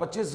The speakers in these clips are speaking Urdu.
25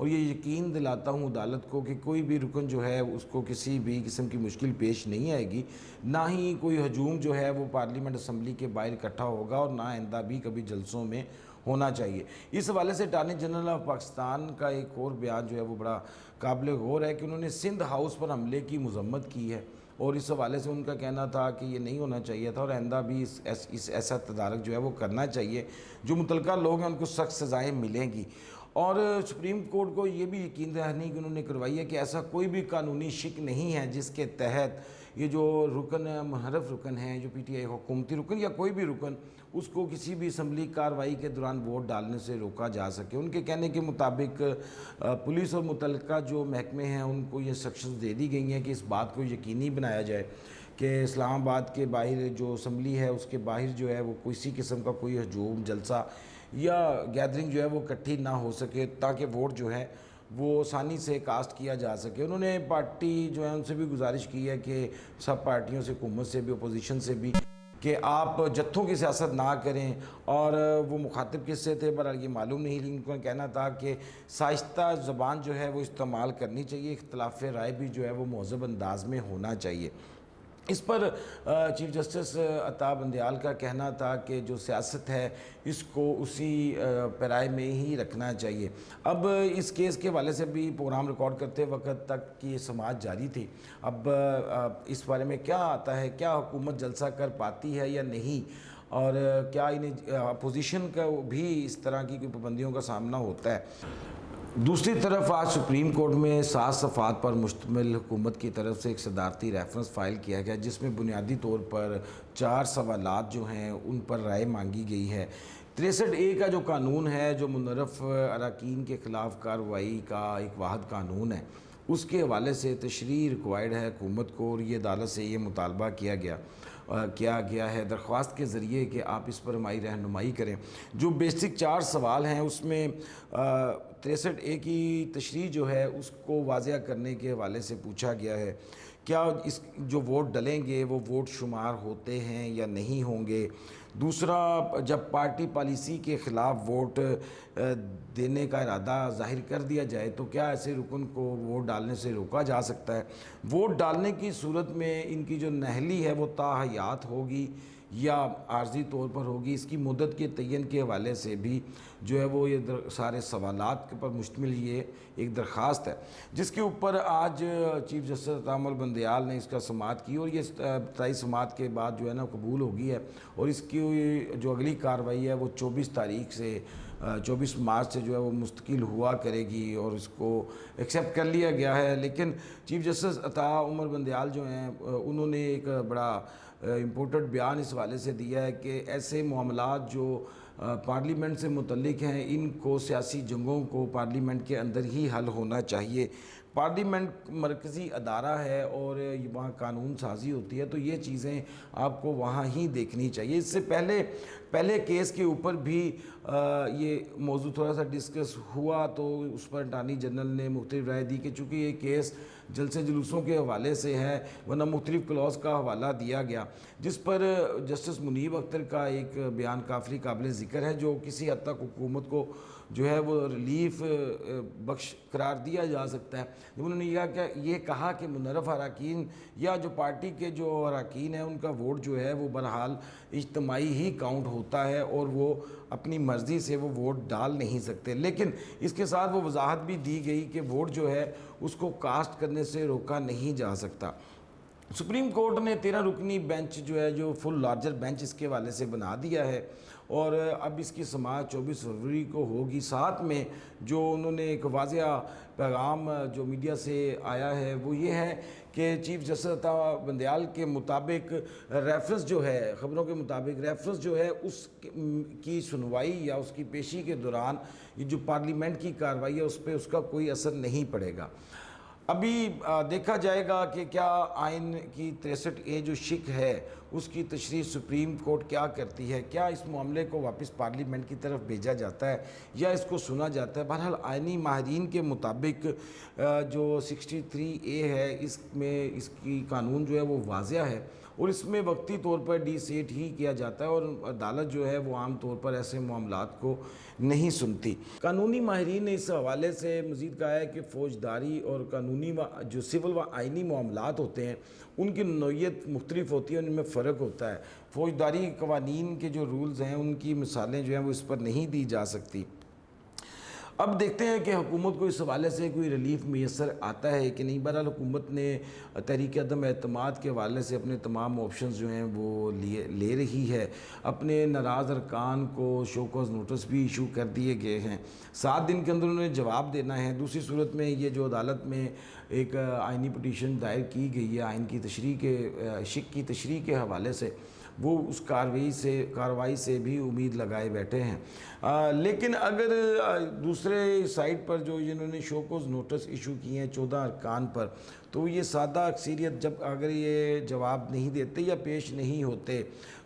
اور یہ یقین دلاتا ہوں عدالت کو کہ کوئی بھی رکن جو ہے اس کو کسی بھی قسم کی مشکل پیش نہیں آئے گی، نہ ہی کوئی ہجوم جو ہے وہ پارلیمنٹ اسمبلی کے باہر اکٹھا ہوگا، اور نہ آئندہ بھی کبھی جلسوں میں ہونا چاہیے۔ اس حوالے سے اٹارنی جنرل آف پاکستان کا ایک اور بیان جو ہے وہ بڑا قابل غور ہے کہ انہوں نے سندھ ہاؤس پر حملے کی مذمت کی ہے، اور اس حوالے سے ان کا کہنا تھا کہ یہ نہیں ہونا چاہیے تھا، اور آئندہ بھی ایسا تدارک جو ہے وہ کرنا چاہیے، جو متعلقہ لوگ ہیں ان کو سخت سزائیں ملیں گی۔ اور سپریم کورٹ کو یہ بھی یقین دہانی کہ انہوں نے کروائی ہے کہ ایسا کوئی بھی قانونی شک نہیں ہے جس کے تحت یہ جو رکن محرف رکن ہیں، جو پی ٹی آئی حکومتی رکن یا کوئی بھی رکن، اس کو کسی بھی اسمبلی کارروائی کے دوران ووٹ ڈالنے سے روکا جا سکے۔ ان کے کہنے کے مطابق پولیس اور متعلقہ جو محکمے ہیں ان کو یہ انسٹرکشنز دے دی گئی ہیں کہ اس بات کو یقینی بنایا جائے کہ اسلام آباد کے باہر جو اسمبلی ہے اس کے باہر جو ہے وہ کسی قسم کا کوئی ہجوم، جلسہ یا گیدرنگ جو ہے وہ اکٹھی نہ ہو سکے، تاکہ ووٹ جو ہے وہ آسانی سے کاسٹ کیا جا سکے۔ انہوں نے پارٹی جو ہے ان سے بھی گزارش کی ہے کہ سب پارٹیوں سے، حکومت سے بھی، اپوزیشن سے بھی، کہ آپ جتھوں کی سیاست نہ کریں۔ اور وہ مخاطب کس سے تھے برحال یہ معلوم نہیں، لیکن ان کا کہنا تھا کہ سائستہ زبان جو ہے وہ استعمال کرنی چاہیے، اختلاف رائے بھی جو ہے وہ مہذب انداز میں ہونا چاہیے۔ اس پر چیف جسٹس عطا بندیال کا کہنا تھا کہ جو سیاست ہے اس کو اسی پیرائے میں ہی رکھنا چاہیے۔ اب اس کیس کے حوالے سے بھی پروگرام ریکارڈ کرتے وقت تک کی سماعت جاری تھی۔ اب اس بارے میں کیا آتا ہے، کیا حکومت جلسہ کر پاتی ہے یا نہیں، اور کیا انہیں اپوزیشن کا بھی اس طرح کی کوئی پابندیوں کا سامنا ہوتا ہے۔ دوسری طرف آج سپریم کورٹ میں 7 صفحات پر مشتمل حکومت کی طرف سے ایک صدارتی ریفرنس فائل کیا گیا، جس میں بنیادی طور پر 4 سوالات جو ہیں ان پر رائے مانگی گئی ہے۔ 63A کا جو قانون ہے، جو منحرف اراکین کے خلاف کارروائی کا ایک واحد قانون ہے، اس کے حوالے سے تشریح ریکوائرڈ ہے حکومت کو، اور یہ عدالت سے یہ مطالبہ کیا گیا ہے درخواست کے ذریعے کہ آپ اس پر ہماری رہنمائی کریں۔ جو بیسک 4 سوال ہیں اس میں 63A کی تشریح جو ہے اس کو واضح کرنے کے حوالے سے پوچھا گیا ہے، کیا اس جو ووٹ ڈلیں گے وہ ووٹ شمار ہوتے ہیں یا نہیں ہوں گے۔ دوسرا، جب پارٹی پالیسی کے خلاف ووٹ دینے کا ارادہ ظاہر کر دیا جائے تو کیا ایسے رکن کو ووٹ ڈالنے سے روکا جا سکتا ہے۔ ووٹ ڈالنے کی صورت میں ان کی جو نہلی ہے وہ تاحیات ہوگی یا عارضی طور پر ہوگی۔ اس کی مدت کے تعین کے حوالے سے بھی جو ہے وہ یہ سارے سوالات پر مشتمل یہ ایک درخواست ہے، جس کے اوپر آج چیف جسٹس عطا بندیال نے اس کا سماعت کی، اور یہ 27 سماعت کے بعد جو ہے نا قبول ہو گئی ہے، اور اس کی جو اگلی کارروائی ہے وہ 24 مارچ سے جو ہے وہ مستقل ہوا کرے گی، اور اس کو ایکسیپٹ کر لیا گیا ہے۔ لیکن چیف جسٹس عطا بندیال جو ہیں انہوں نے ایک بڑا امپورٹنٹ بیان اس حوالے سے دیا ہے کہ ایسے معاملات جو پارلیمنٹ سے متعلق ہیں ان کو، سیاسی جنگوں کو پارلیمنٹ کے اندر ہی حل ہونا چاہیے۔ پارلیمنٹ مرکزی ادارہ ہے اور وہاں قانون سازی ہوتی ہے، تو یہ چیزیں آپ کو وہاں ہی دیکھنی چاہیے۔ اس سے پہلے کیس کے اوپر بھی یہ موضوع تھوڑا سا ڈسکس ہوا، تو اس پر اٹارنی جنرل نے مختلف رائے دی کہ چونکہ یہ کیس جلسے جلوسوں کے حوالے سے ہے، ورنہ مختلف کلاز کا حوالہ دیا گیا، جس پر جسٹس منیب اختر کا ایک بیان کافی قابل ذکر ہے، جو کسی حد تک حکومت کو جو ہے وہ ریلیف بخش قرار دیا جا سکتا ہے۔ انہوں نے یہ کہا کہ منحرف اراکین یا جو پارٹی کے جو اراکین ہیں ان کا ووٹ جو ہے وہ بہرحال اجتماعی ہی کاؤنٹ ہوتا ہے، اور وہ اپنی مرضی سے وہ ووٹ ڈال نہیں سکتے۔ لیکن اس کے ساتھ وہ وضاحت بھی دی گئی کہ ووٹ جو ہے اس کو کاسٹ کرنے سے روکا نہیں جا سکتا۔ سپریم کورٹ نے 13 رکنی بینچ جو ہے، جو فل لارجر بینچ اس کے حوالے سے بنا دیا ہے، اور اب اس کی سماعت 24 فروری کو ہوگی۔ ساتھ میں جو انہوں نے ایک واضح پیغام جو میڈیا سے آیا ہے وہ یہ ہے کہ چیف جسٹس عطا بندیال کے مطابق ریفرنس جو ہے، خبروں کے مطابق ریفرنس جو ہے اس کی سنوائی یا اس کی پیشی کے دوران یہ جو پارلیمنٹ کی کارروائی ہے اس پہ اس کا کوئی اثر نہیں پڑے گا۔ ابھی دیکھا جائے گا کہ کیا آئین کی 63A جو شک ہے اس کی تشریح سپریم کورٹ کیا کرتی ہے، کیا اس معاملے کو واپس پارلیمنٹ کی طرف بھیجا جاتا ہے یا اس کو سنا جاتا ہے۔ بہرحال آئینی ماہرین کے مطابق جو 63A ہے اس میں اس کی قانون جو ہے وہ واضح ہے، اور اس میں وقتی طور پر ڈی سیٹ ہی کیا جاتا ہے اور عدالت جو ہے وہ عام طور پر ایسے معاملات کو نہیں سنتی۔ قانونی ماہرین نے اس حوالے سے مزید کہا ہے کہ فوجداری اور قانونی جو سول و آئینی معاملات ہوتے ہیں ان کی نوعیت مختلف ہوتی ہے، ان میں فرق ہوتا ہے۔ فوجداری قوانین کے جو رولز ہیں ان کی مثالیں جو ہیں وہ اس پر نہیں دی جا سکتی۔ اب دیکھتے ہیں کہ حکومت کو اس حوالے سے کوئی ریلیف میسر آتا ہے کہ نہیں۔ بہرحال حکومت نے تحریک عدم اعتماد کے حوالے سے اپنے تمام آپشنز جو ہیں وہ لے رہی ہے۔ اپنے ناراض ارکان کو شو کاز نوٹس بھی ایشو کر دیے گئے ہیں، 7 دن کے اندر انہوں نے جواب دینا ہے۔ دوسری صورت میں یہ جو عدالت میں ایک آئینی پٹیشن دائر کی گئی ہے آئین کی تشریح کے شک کی تشریح کے حوالے سے، وہ اس کارروائی سے بھی امید لگائے بیٹھے ہیں۔ لیکن اگر دوسرے سائٹ پر جو انہوں نے شو کوز نوٹس ایشو کیے ہیں 14 ارکان پر، تو یہ سادہ اکثریت جب اگر یہ جواب نہیں دیتے یا پیش نہیں ہوتے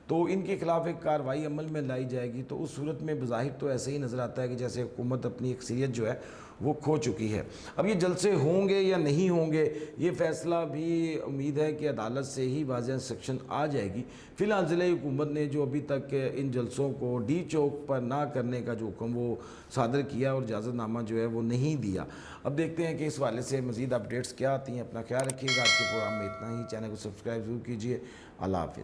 تو ان کے خلاف ایک کارروائی عمل میں لائی جائے گی۔ تو اس صورت میں بظاہر تو ایسے ہی نظر آتا ہے کہ جیسے حکومت اپنی اکثریت جو ہے وہ کھو چکی ہے۔ اب یہ جلسے ہوں گے یا نہیں ہوں گے یہ فیصلہ بھی امید ہے کہ عدالت سے ہی واضح انسٹرکشن آ جائے گی۔ فی الحال ضلع حکومت نے جو ابھی تک ان جلسوں کو ڈی چوک پر نہ کرنے کا جو حکم وہ صادر کیا اور اجازت نامہ جو ہے وہ نہیں دیا۔ اب دیکھتے ہیں کہ اس حوالے سے مزید اپڈیٹس کیا آتی ہیں۔ اپنا خیال رکھیے گا۔ آج کے پروگرام میں اتنا ہی۔ چینل کو سبسکرائب ضرور کیجیے۔ اللہ حافظ۔